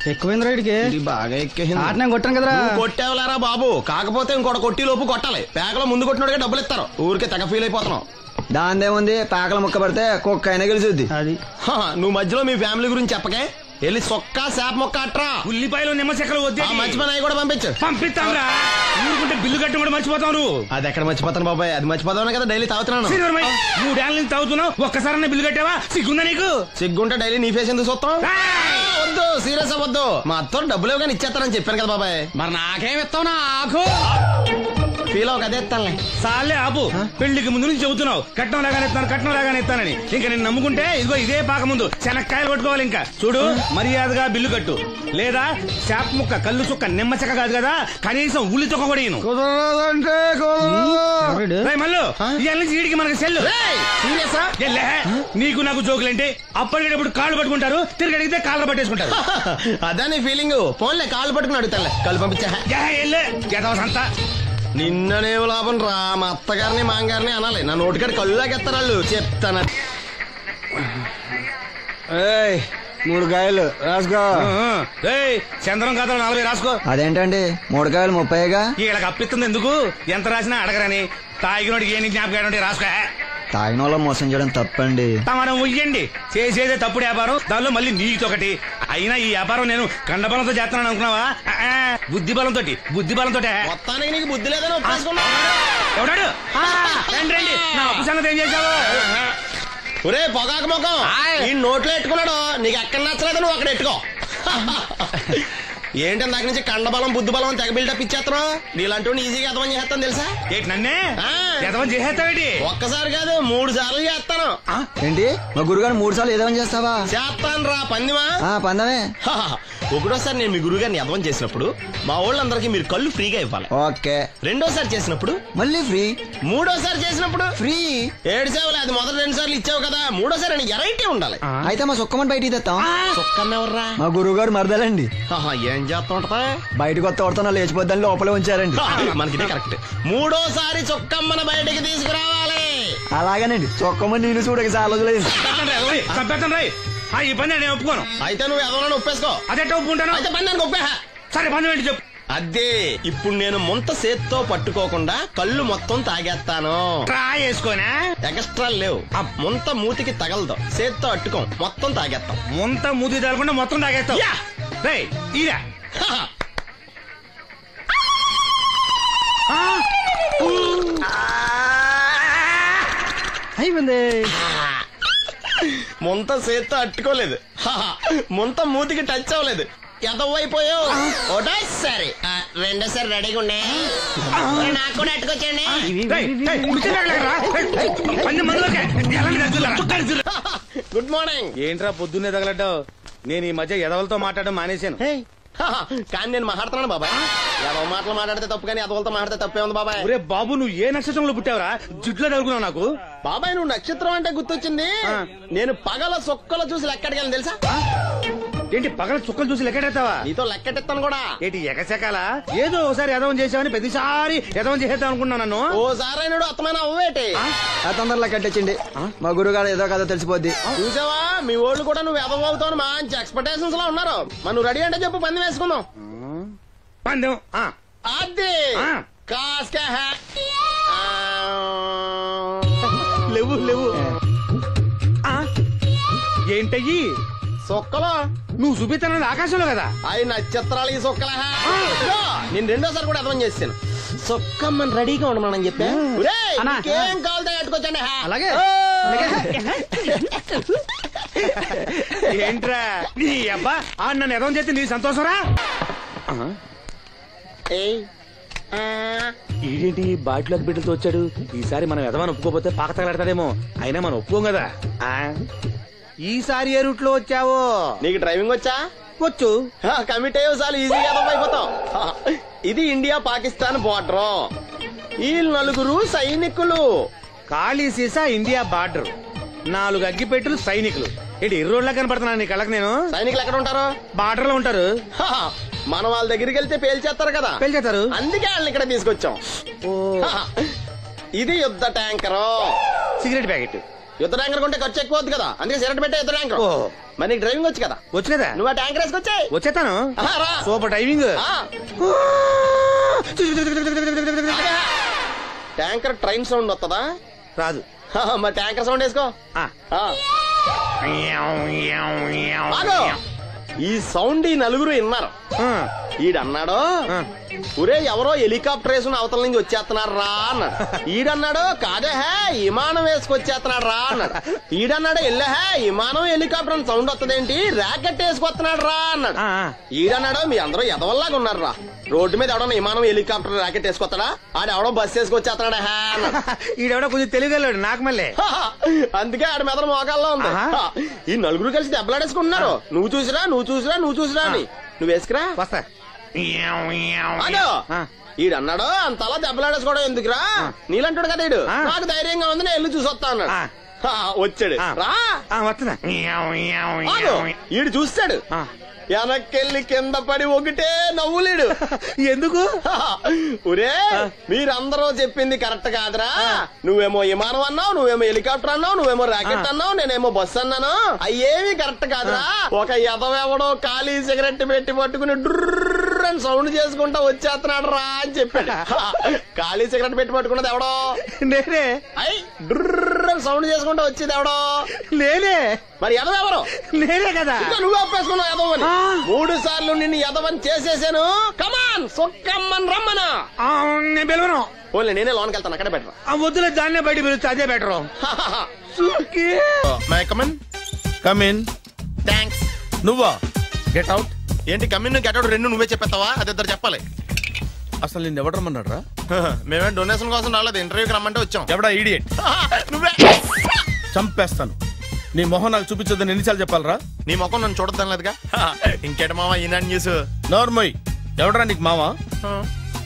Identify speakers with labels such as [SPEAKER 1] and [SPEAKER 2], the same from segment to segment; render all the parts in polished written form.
[SPEAKER 1] ఎక్కువైంది రైడ్కి
[SPEAKER 2] బాగా ఎక్కేసింది.
[SPEAKER 1] ఆటనే కొట్టాను కదరా.
[SPEAKER 2] కొట్టేవలేరా బాబు, కాకపోతే ఇంకోటి కొట్టి లోపు కొట్టాలి. పేకలో ముందు కొట్టినోడికే డబ్బులు ఇస్తారు. ఊరికే తెగ ఫీల్ అయిపోతున్నావు.
[SPEAKER 3] దాందేముంది, పేకల ముక్క పడితే కుక్క అయినా గెలిచుద్ది.
[SPEAKER 1] అది
[SPEAKER 2] నువ్వు మధ్యలో మీ ఫ్యామిలీ గురించి చెప్పకే. వెళ్ళి సొక్క శాప మొక్క అట్రా.
[SPEAKER 4] ఉల్లిపాయలు నిమ్మ చెక్కలు వద్దే
[SPEAKER 2] మర్చిపోయినా కూడా పంపించు.
[SPEAKER 4] పంపిస్తాంరా. ఊరుకుంటే బిల్లు కట్టి కూడా మర్చిపోతావు నువ్వు.
[SPEAKER 2] అది ఎక్కడ మర్చిపోతాను బాబాయ్, అది మర్చిపోతావు కదా డైలీ తాగుతున్నాను.
[SPEAKER 4] 3 ఏళ్ళ నుంచి తాగుతున్నావు, ఒక్కసారి బిల్లు కట్టావా? సిగ్గుందా నీకు?
[SPEAKER 2] సిగ్గుంటే డైలీ నీ ఫేస్ ఎందుకు చూస్తాం? వద్దు, సీరియస్ అవ్వద్దు. మా అత్తో డబ్బులు ఇవ్వగానే ఇచ్చేస్తానని చెప్పాను కదా బాబాయ్.
[SPEAKER 4] మరి నాకేం ఇస్తావు? నాకు
[SPEAKER 2] ఫీల్ అవ్వక అదే ఇస్తానులే.
[SPEAKER 4] సాలే ఆపు. పెళ్లికి ముందు నుంచి చెబుతున్నావు కట్నం లాగానే ఇస్తాను, కట్నం లాగానే ఇస్తానని. ఇంకా నేను నమ్ముకుంటే ఇదిగో ఇదే పాక ముందు శనక్కాయలు కొట్టుకోవాలి. ఇంకా చూడు, మర్యాదగా బిల్లు కట్టు, లేదా చేప ముక్క, కళ్ళు చుక్క, నిమ్మ చెక్క కాదు కదా, కనీసం ఉల్లి తొక్క కూడా ఇయ్యను. మళ్ళీ ఇవాళ నుంచి వీడికి మనకి సెల్లు. నీకు నాకు జోకులేంటి? అప్పటికేటప్పుడు కాళ్ళు పట్టుకుంటారు, తిరిగి అడిగితే కాళ్ళు పట్టేసుకుంటారు.
[SPEAKER 2] అదా నీ ఫీలింగ్. ఫోన్లే కాళ్ళు పట్టుకుని అడుగుతానులే. కాళ్ళు పంపించా.
[SPEAKER 4] సంతా
[SPEAKER 2] నిన్ననే లాభం రా. మా అత్తగారిని మాంగారిని అనాలి. నా నోటికాడ కళ్ళు లాగేస్తారు వాళ్ళు. చెప్తాను.
[SPEAKER 3] 3 కాయలు రాసుకో.
[SPEAKER 4] చంద్రం కథలు 40 రాసుకో.
[SPEAKER 3] అదేంటండి 3 కాయలు 30గా?
[SPEAKER 4] వీళ్ళకి అప్పిస్తుంది ఎందుకు? ఎంత రాసినా అడగరని. తాగినోడికి ఏ జ్ఞాపకం రాసుకో.
[SPEAKER 3] తాగిన వాళ్ళ మోసం చేయడం తప్పండి.
[SPEAKER 4] మనం ఉయ్యండి, చేసేదే తప్పుడు వ్యాపారం, దానిలో మళ్ళీ నీతొకటి. అయినా ఈ వ్యాపారం నేను కండబలంతో చేస్తున్నాను అనుకున్నావా? బుద్ధి బలంతో.
[SPEAKER 2] మొత్తానికి నీకు బుద్ధి లేదని ఒప్పేసుకున్నా.
[SPEAKER 4] ఎవడాడు? రండి, నా అప్పు సంగతి ఏం చేశావు?
[SPEAKER 2] ఒరే పొగాకు ముఖం, ఈ నోట్లో ఎట్టుకున్నాడు. నీకు ఎక్కడ నచ్చలేదు, నువ్వు అక్కడ ఎట్టుకో. ఏంటి దాని నుంచి కండబలం బుద్ధి బలం తెగ బిల్డప్ ఇచ్చేస్తున్నావు? నీలాంటి ఈజీగా ఎదవని చేస్తాను తెలుసా?
[SPEAKER 4] ఏంటి నన్నే ఎదవని చేసేస్తావేంటి?
[SPEAKER 2] ఒక్కసారి కాదు 3 సార్లు చేస్తాను.
[SPEAKER 3] ఏంటి మా గురుగారు 3 సార్లు ఎదవని చేస్తావా?
[SPEAKER 2] చేస్తాను రా పందిమా.
[SPEAKER 3] పందమే.
[SPEAKER 2] ఒకటోసారి నేను మీ గురుగారిని ఎదవని చేసినప్పుడు మా వాళ్ళందరికీ మీరు కళ్ళు ఫ్రీగా ఇవ్వాలి.
[SPEAKER 3] ఓకే.
[SPEAKER 2] రెండోసారి చేసినప్పుడు
[SPEAKER 3] మళ్ళీ ఫ్రీ.
[SPEAKER 2] మూడోసారి చేసినప్పుడు
[SPEAKER 3] ఫ్రీ.
[SPEAKER 2] 7 సేవలు. అది మొదటి 2 సార్లు ఇచ్చావు కదా, మూడోసారి అని ఎరైటీ ఉండాలి.
[SPEAKER 3] అయితే మా సుక్కమని బయటికి తెస్తాం.
[SPEAKER 2] సుక్కమ్మ ఎవర్రా?
[SPEAKER 3] మా గురుగారు మరదలండి.
[SPEAKER 2] ఏం చేస్తా ఉంటదా?
[SPEAKER 3] బయటకు వస్తా కొడతా లేచిపోద్దని లోపలే ఉంచారండి.
[SPEAKER 2] మనకి కరెక్ట్. మూడోసారి చొక్కమ్మని బయటికి తీసుకురావాలి.
[SPEAKER 3] అలాగేనండి. చొక్కమని నేను చూడక చాలా లేదు.
[SPEAKER 4] ఈ పని నేను ఒప్పుకోను.
[SPEAKER 2] అయితే నువ్వు ఎవరైనా ఒప్పేసుకో.
[SPEAKER 4] అదే ఒప్పుకుంటాను.
[SPEAKER 2] అయితే పని దానికి ఒప్పే.
[SPEAKER 4] సరే పని ఏంటి చెప్పు.
[SPEAKER 2] అదే ఇప్పుడు నేను ముంత చేత్తో పట్టుకోకుండా కళ్ళు మొత్తం తాగేస్తాను.
[SPEAKER 4] ట్రై చేసుకోనా?
[SPEAKER 2] ఎక్స్ట్రా లేవు. ముంత మూతికి తగలదు, చేత్తో అట్టుకోం, మొత్తం తాగేస్తాం.
[SPEAKER 4] ముంత మూతి తగలకుండా మొత్తం తాగేస్తాం. ఇదా
[SPEAKER 1] అయిపోయింది.
[SPEAKER 2] ముంత చేత్తో అట్టుకోలేదు, ముంత మూతికి టచ్ అవ్వలేదు. ఎదవైపోయావు. ఒకటోసారి రెండోసారి రెడీగా ఉండే. నాకు కూడా అట్టుకొచ్చండి. Good morning.
[SPEAKER 4] ఏంట్రా పొద్దున్నే తగలడ్డావు? నేను ఈ మధ్య ఎదవలతో మాట్లాడడం మానేశాను.
[SPEAKER 2] కానీ నేను మాట్లాడుతున్నాను బాబాయ్. ఎదవ మాటలు మాట్లాడితే తప్పు, కానీ ఎదవలతో మాట్లాడితే తప్పే ఉంది బాబాయ్.
[SPEAKER 4] ఒరే బాబు, నువ్వు ఏ నక్షత్రంలో పుట్టావురా? జుట్లో తగులుకున్నావు నాకు.
[SPEAKER 2] బాబాయ్ నువ్వు నక్షత్రం అంటే గుర్తొచ్చింది. నేను పగల సొక్కలు చూసి లెక్కడికెళ్ళను తెలుసా?
[SPEAKER 4] ఏంటి పగల చుక్కలు చూసి లెక్కెడతావా?
[SPEAKER 2] నీతో లెక్కెట్టాను కూడా.
[SPEAKER 4] ఏంటి ఎగసెకాల? ఏదో ఒకసారి ఎదవం చేసావని ప్రతిసారి ఎదవం చేసేద్దాం అనుకున్నాను నన్ను.
[SPEAKER 2] ఓసారి అయినాడు అత్తమైన అవ్వేటి.
[SPEAKER 3] తొందరలో కట్టించండి. మా గురుగారు ఏదో కథ తెలిసిపోద్ది.
[SPEAKER 2] చూసావా, మీ ఓళ్ళు కూడా నువ్వు ఎదవ అవుతావు మంచి ఎక్స్పెక్టేషన్స్ లో ఉన్నారు. మరి నువ్వు రెడీ అంటే చెప్పు, పందెం వేసుకుందాం.
[SPEAKER 4] పందెం
[SPEAKER 2] అది కాస్కా.
[SPEAKER 4] లేవు లేవు. ఏంటయ్యి
[SPEAKER 2] సొక్కలో?
[SPEAKER 4] నువ్వు చూపిస్తానది ఆకాశంలో కదా.
[SPEAKER 2] అవి నక్షత్రాలు ఈ సొక్కల. నేను రెండోసారి కూడా అర్థం చేస్తాను. సొక్కమ్మని రెడీగా ఉండమని చెప్పా. ఏం కావాలితే కట్టుకోవచ్చండి.
[SPEAKER 1] అలాగే.
[SPEAKER 4] ఏంట్రా నీ అబ్బా నన్ను ఎదవం చేస్తే నీ సంతోషరా? ఏంటి బాటిలోకి బిడ్డలతో వచ్చాడు? ఈసారి మనం ఎదవని ఒప్పుకోపోతే పాక తగలాడతాడేమో. అయినా మనం ఒప్పుకోం కదా. ఈసారి ఏ రూట్ లో వచ్చావో?
[SPEAKER 2] నీకు డ్రైవింగ్ వచ్చా?
[SPEAKER 4] వచ్చు.
[SPEAKER 2] కమిట్ అయ్యే సార్లు ఈజీగా అయిపోతాం. ఇది ఇండియా పాకిస్తాన్ బోర్డర్. ఈ 4 సైనికులు.
[SPEAKER 4] ఖాళీ సీసా ఇండియా బార్డర్, 4 అగ్గిపెట్టులు సైనికులు. ఏంటి ఎర్రోడ్లా కనపడుతున్నా నీ కళ్ళకి నేను?
[SPEAKER 2] సైనికులు ఎక్కడ ఉంటారు?
[SPEAKER 4] బార్డర్ లో ఉంటారు.
[SPEAKER 2] మనం వాళ్ళ దగ్గరికి వెళ్తే పేల్చేస్తారు కదా.
[SPEAKER 4] పేల్చేస్తారు.
[SPEAKER 2] అందుకే వాళ్ళని ఇక్కడ తీసుకొచ్చాం. ఇది యుద్ధ ట్యాంకరు.
[SPEAKER 4] Cigarette packet.
[SPEAKER 2] యుద్ధ ట్యాంకర్ కొంటే ఖర్చు ఎక్కువ అవుతుంది కదా, అందుకే సిగరెట్ పెట్టే యుద్ధ ట్యాంకర్. మరి నీకు డ్రైవింగ్ వచ్చు కదా?
[SPEAKER 4] వచ్చు కదా.
[SPEAKER 2] నువ్వు ఆ ట్యాంకర్ వేసుకొచ్చాయి.
[SPEAKER 4] వచ్చేస్తాను.
[SPEAKER 2] రా.
[SPEAKER 4] Super driving.
[SPEAKER 2] Tanker train sound వస్తుందా?
[SPEAKER 4] రాదు.
[SPEAKER 2] మరి ట్యాంకర్ సౌండ్ వేసుకో. ఈ సౌండ్ ఈ నలుగురు విన్నారు. ఈడన్నాడు, ఒరే ఎవరో హెలికాప్టర్ వేసుకుని అవతల నుంచి వచ్చేస్తున్నాడు రా అన్నాడు. ఈడన్నాడు, కాదే హే విమానం వేసుకొచ్చేస్తున్నాడు రా అన్నాడు. ఈడన్నాడు, ఎల్లహే విమానం హెలికాప్టర్ అని సౌండ్ వస్తుందేంటి, ర్యాకెట్ వేసుకొస్తున్నాడు రా అన్నాడు. ఈడన్నాడు, మీ అందరూ ఎదవల్లాగా ఉన్నారు రా, రోడ్డు మీద ఎవడన్నా విమానం హెలికాప్టర్ ర్యాకెట్ వేసుకొస్తాడా, ఆడెవడో బస్సు వేసుకొచ్చేస్తున్నాడా హే అన్నాడు.
[SPEAKER 4] ఈడెవడో కొంచెం తెలియగలడు నాకు మళ్ళీ.
[SPEAKER 2] అందుకే ఆడ మెదడు మోకాల్లో ఉంది. ఈ నలుగురు కలిసి దెబ్బలాడేసుకుంటున్నారు. నువ్వు చూసిరా అని. నువ్వు వేసుకురా.
[SPEAKER 4] వస్తా.
[SPEAKER 2] ఈడన్నాడు, అంతలా దెబ్బలాడేసుకోవడం ఎందుకురా, నీలంటాడు కదా ఈడు, నాకు ధైర్యంగా ఉంది నేను వెళ్ళి చూసొస్తా అన్నాడు. వచ్చాడు రా.
[SPEAKER 4] వస్తున్నా.
[SPEAKER 2] ఈడు చూస్తాడు, వెనక్కెళ్ళి కింద పడి ఒకటే నవ్వులేడు.
[SPEAKER 4] ఎందుకు?
[SPEAKER 2] ఒరే మీరందరూ చెప్పింది కరెక్ట్ కాదురా, నువ్వేమో విమానం అన్నావు, నువ్వేమో హెలికాప్టర్ అన్నావు, నువ్వేమో రాకెట్ అన్నావు, నేనేమో బస్సు అన్నాను, అయ్యేమి కరెక్ట్ కాదురా. ఒక ఎదవెవడో ఖాళీ సిగరెట్ పెట్టి పట్టుకుని డ్రర్ అని సౌండ్ చేసుకుంటా వచ్చేస్తున్నాడు రా అని చెప్పాడు. ఖాళీ సిగరెట్ పెట్టి పట్టుకున్నది ఎవడో
[SPEAKER 4] నేనే.
[SPEAKER 2] అయ్యి డ్రర్ అని సౌండ్ చేసుకుంటా వచ్చేది ఎవడో నేనే. మరి ఎదవెవరు?
[SPEAKER 4] నేనే కదా.
[SPEAKER 2] నువ్వు అప్పేసుకున్నావు ఎదవని. 3 సార్లు నిన్ను ఎదవని చేసేసాను. కమాన్ సొక్కమ్మని రమ్మనా.
[SPEAKER 4] నేను పిలవను.
[SPEAKER 2] ఓన్లీ నేనే లోన్కి వెళ్తాను, అక్కడే బెటర్.
[SPEAKER 4] వద్దులే, దాన్నే బయట పిలుస్తా, అదే బెటర్.
[SPEAKER 5] కమిన్.
[SPEAKER 2] థ్యాంక్స్.
[SPEAKER 5] నువ్వా? Get out.
[SPEAKER 2] ఏంటి కమిన్ గెట్ అవుట్ రెండు నువ్వే చెప్పేస్తావా? అది ఇద్దరు చెప్పాలి.
[SPEAKER 5] అసలు నేను ఎవడు రమ్మన్నాడు రా?
[SPEAKER 2] మేమే డొనేషన్ కోసం రాలేదు, ఇంటర్వ్యూకి రమ్మంటే వచ్చాం.
[SPEAKER 5] ఎవడా ఈడియట్?
[SPEAKER 2] నువ్వే.
[SPEAKER 5] చంపేస్తాను. నీ మొహం నాకు చూపించొద్దని ఎన్నిసార్లు చెప్పాలరా?
[SPEAKER 2] నీ ముఖం నన్ను చూడద్దనలేదుగా. ఇంకేట మామ ఈనాడు న్యూస్.
[SPEAKER 5] నోర్మోయ్, ఎవడరా నీకు మావా?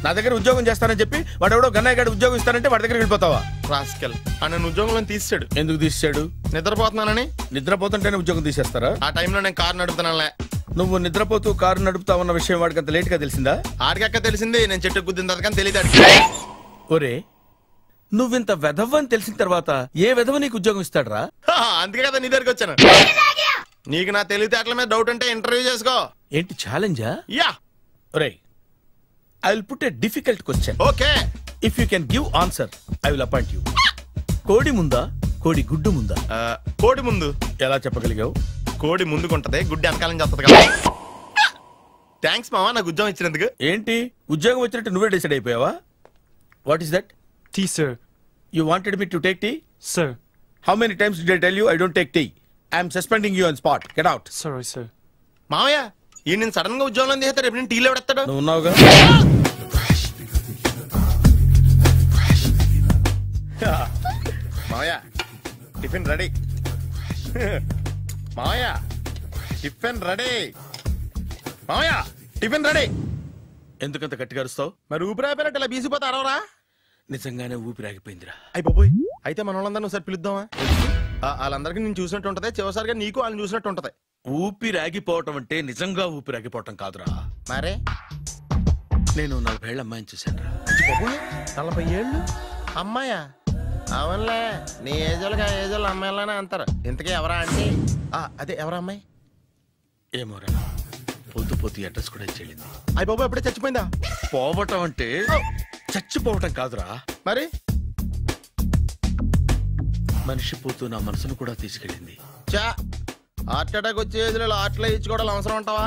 [SPEAKER 5] నా దగ్గర ఉద్యోగం చేస్తానని చెప్పి వాడు ఎవడో గన్నయ్య గారి ఉద్యోగం ఇస్తానంటే వాడి దగ్గర వెళ్ళిపోతావా?
[SPEAKER 2] రాస్కెల్ నన్ను ఉద్యోగంలో తీసాడు.
[SPEAKER 5] ఎందుకు తీసాడు?
[SPEAKER 2] నిద్రపోతున్నానని.
[SPEAKER 5] నిద్రపోతుంటేనే ఉద్యోగం తీసేస్తారా?
[SPEAKER 2] ఆ టైంలో నేను కారు నడుపుతున్నానులే.
[SPEAKER 5] నువ్వు నిద్రపోతూ కారు నడుపుతావన్న విషయం వాడికి అంత లేట్ గా తెలిసిందా?
[SPEAKER 2] ఆడికక్క తెలిసింది, నేను చెట్టు గుద్దిన తర్వాత కానీ తెలియదు.
[SPEAKER 5] ఒరే, నువ్వింత వెధవని తెలిసిన తర్వాత ఏ వెధవ నీకు ఉద్యోగం ఇస్తాడరా?
[SPEAKER 2] అందుకే కదా నీ దగ్గరికి వచ్చాను. నీకు నా తెలివితేటల మీద డౌట్ అంటే ఇంటర్వ్యూ చేసుకో.
[SPEAKER 5] ఏంటి ఛాలెంజా?
[SPEAKER 2] యా.
[SPEAKER 5] ఒరే, I will put a difficult question.
[SPEAKER 2] Okay.
[SPEAKER 5] If you can give answer I will appoint you. కోడి ముందా, కోడి గుడ్డు ముందా?
[SPEAKER 2] కోడి ముందు.
[SPEAKER 5] ఎలా చెప్పగలిగావు?
[SPEAKER 2] కోడి ముందుకుంటది, గుడ్డి వెనకాలని చేస్తుంది కదా. థ్యాంక్స్ మామా నాకు ఉద్యోగం ఇచ్చినందుకు.
[SPEAKER 5] ఏంటి ఉద్యోగం వచ్చినట్టు నువ్వే డిసైడ్ అయిపోయావా? What is that?
[SPEAKER 6] Tea, sir.
[SPEAKER 5] You wanted me to take tea?
[SPEAKER 6] Sir.
[SPEAKER 5] How many times did I tell you I don't take tea? I am suspending you on spot. Get out.
[SPEAKER 6] Sorry, sir.
[SPEAKER 2] మామయ్య ఈ నేను sudden గా ఉద్యోగంలో తీస్తాడు, రేపు నేను టీలో పెడతాడు.
[SPEAKER 5] నువ్వు ఉన్నావుగా.
[SPEAKER 2] మామయ్య టిఫిన్ రెడీ. మామయ్య టిఫిన్ రెడీ. మామయ్య టిఫిన్ రెడీ.
[SPEAKER 5] ఎందుకంత గట్టిగా అరుస్తావు?
[SPEAKER 2] మరి ఊపిరి అయిపోయినట్టు ఇలా బీసిపోతే అరవరా?
[SPEAKER 5] నిజంగానే ఊపిరాగిపోయిందిరా.
[SPEAKER 2] అయ్యి బాబోయ్, అయితే మన వాళ్ళందరినీ ఒకసారి పిలుద్దామా? వాళ్ళందరికీ నేను చూసినట్టు ఉంటది, చివరిసారిగా నీకు వాళ్ళని చూసినట్టు ఉంటది.
[SPEAKER 5] ఊపిరాగిపోవటం అంటే నిజంగా ఊపిరాగిపోవటం కాదురా.
[SPEAKER 2] మరే
[SPEAKER 5] నేను 40 ఏళ్ల అమ్మాయిని చూశాను.
[SPEAKER 2] 40 ఏళ్ళు అమ్మాయా? అవునులే, నీ ఏజోళ్ళకి ఆ ఏజోళ్ళు అమ్మాయిలానే అంటారు. ఇంతకీ ఎవరా అంటే? అదే ఎవరా అమ్మాయి?
[SPEAKER 5] ఏమోరా, పొద్దు పొద్దు అడ్రస్ కూడా చెల్లింది.
[SPEAKER 2] అయ్యి బాబు ఎప్పుడే చచ్చిపోయిందా?
[SPEAKER 5] పోవటం అంటే చచ్చిపోవటం కాదురా,
[SPEAKER 2] మరి
[SPEAKER 5] మనిషి పోతూ నా మనసును కూడా తీసుకెళ్ళింది.
[SPEAKER 2] చా హార్ట్ అటాక్ వచ్చే ఏజ్లో హార్ట్లో ఇచ్చుకోవడం అవసరం అంటావా?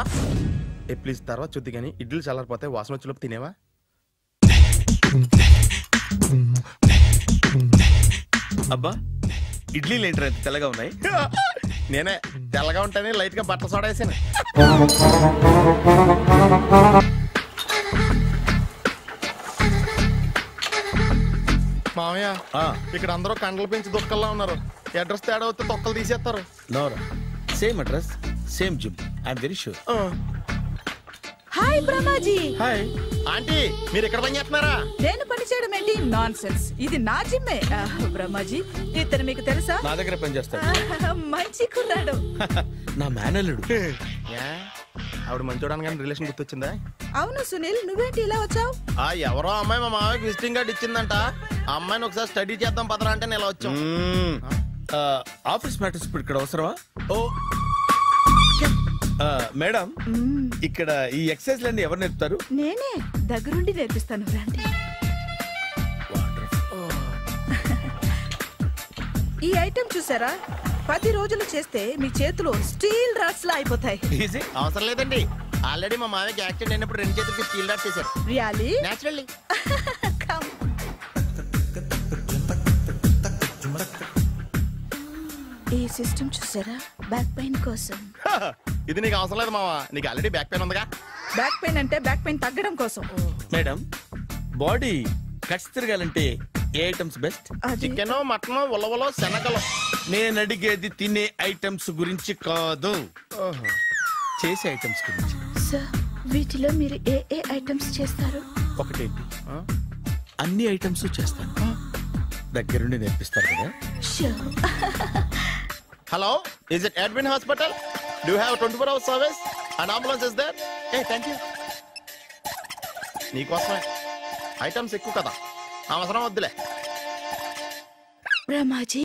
[SPEAKER 2] ప్లీజ్ తర్వాత చూద్ది కానీ ఇడ్లీ చల్లారిపోతే వాసన వచ్చేలోపు తినేవా?
[SPEAKER 5] అబ్బా, ఇడ్లీలు ఏంటంటే ఎంత తెల్లగా ఉన్నాయి?
[SPEAKER 2] నేనే తెల్లగా ఉంటానే లైట్ గా బట్టలు సోడా వేసాను. మామయ్య ఇక్కడ అందరూ కండలు పెంచి దుక్కల్లా ఉన్నారు. అడ్రస్ తేడా వస్తే తొక్కలు తీసేస్తారు.
[SPEAKER 5] నోరా, same address same gym. I'm very sure.
[SPEAKER 7] Hi Brahmaji.
[SPEAKER 5] Hi
[SPEAKER 2] aunty, మీరు ఇక్కడ పని చేస్తున్నారా?
[SPEAKER 7] నేను పని చేయడం ఏంటి? Nonsense. ఇది నా జిమ్మే. బ్రహ్మాజీ, ఇతను మీకు తెలుసా?
[SPEAKER 5] నా దగ్గర పని చేస్తాడు.
[SPEAKER 7] మంచి కుర్రాడు.
[SPEAKER 5] నా మేనల్లుడు.
[SPEAKER 2] ఆవిడ మంచి చూడడానికి రిలేషన్ గుర్తొచ్చిందా?
[SPEAKER 7] అవును సునీల్, నువ్వేంటి ఇలా వచ్చావు?
[SPEAKER 2] ఎవరో అమ్మాయి మా మామయ్యకి విజిటింగ్ కార్డు ఇచ్చిందంట. ఆ అమ్మాయిని ఒకసారి స్టడీ చేద్దాం పదరా అంటే నేను ఇలా వచ్చాం.
[SPEAKER 5] ఆఫీస్ మ్యాటర్స్ ఇప్పుడు ఇక్కడ అవసరమా? ఓ మేడం, ఇక్కడ ఈ ఎక్సర్సైజ్ ఎవరు నేర్పుతారు?
[SPEAKER 7] నేనే దగ్గరుండి నేర్పిస్తాను రండి. ఈ ఐటెం చూసారా? 10 రోజులు చేస్తే మీ చేతులు స్టీల్ రాట్స్ లా అయిపోతాయి.
[SPEAKER 5] ఈజీ.
[SPEAKER 2] అవసరం లేదండి, ఆల్రెడీ మా మామయ్యకి యాక్సిడెంట్ అయినప్పుడు 2 చేతులకి స్టీల్ డాట్ చేశారు.
[SPEAKER 7] రియాలీ?
[SPEAKER 2] నేచురల్లీ.
[SPEAKER 7] ఈ సిస్టమ్ చూసారా? బ్యాక్ పెయిన్ కోసం.
[SPEAKER 2] ఇది నీకు అవసరం లేదు మావా, నీకు ఆల్రెడీ బ్యాక్ పెయిన్ ఉందిగా.
[SPEAKER 7] బ్యాక్ పెయిన్ అంటే బ్యాక్ పెయిన్ తగ్గడం కోసం.
[SPEAKER 5] మేడం, బాడీ కట్స్ తిరగాలంటే ఏ ఐటమ్స్ బెస్ట్?
[SPEAKER 7] అది
[SPEAKER 2] చికెన్, మటన్, ఉలవలో, శనగలు.
[SPEAKER 5] నేను అడిగేది తినే ఐటమ్స్ గురించి కాదు, చేసే ఐటమ్స్ గురించి.
[SPEAKER 7] సార్, వీటిలో మీరు ఏ ఏ ఐటమ్స్ చేస్తారు?
[SPEAKER 5] ఒకటేంటి, అన్ని ఐటమ్స్ చేస్తాను. దగ్గరుండి నేర్పిస్తారు కదా.
[SPEAKER 7] Sure.
[SPEAKER 2] Hello, is it admin hospital? Do have 24 hours service? And ambulance is there? Ah thank you. నీకోసమే. ఐటమ్స్ ఎక్కువ కదా, అవసరం వద్దులే.
[SPEAKER 7] బ్రహ్మాజీ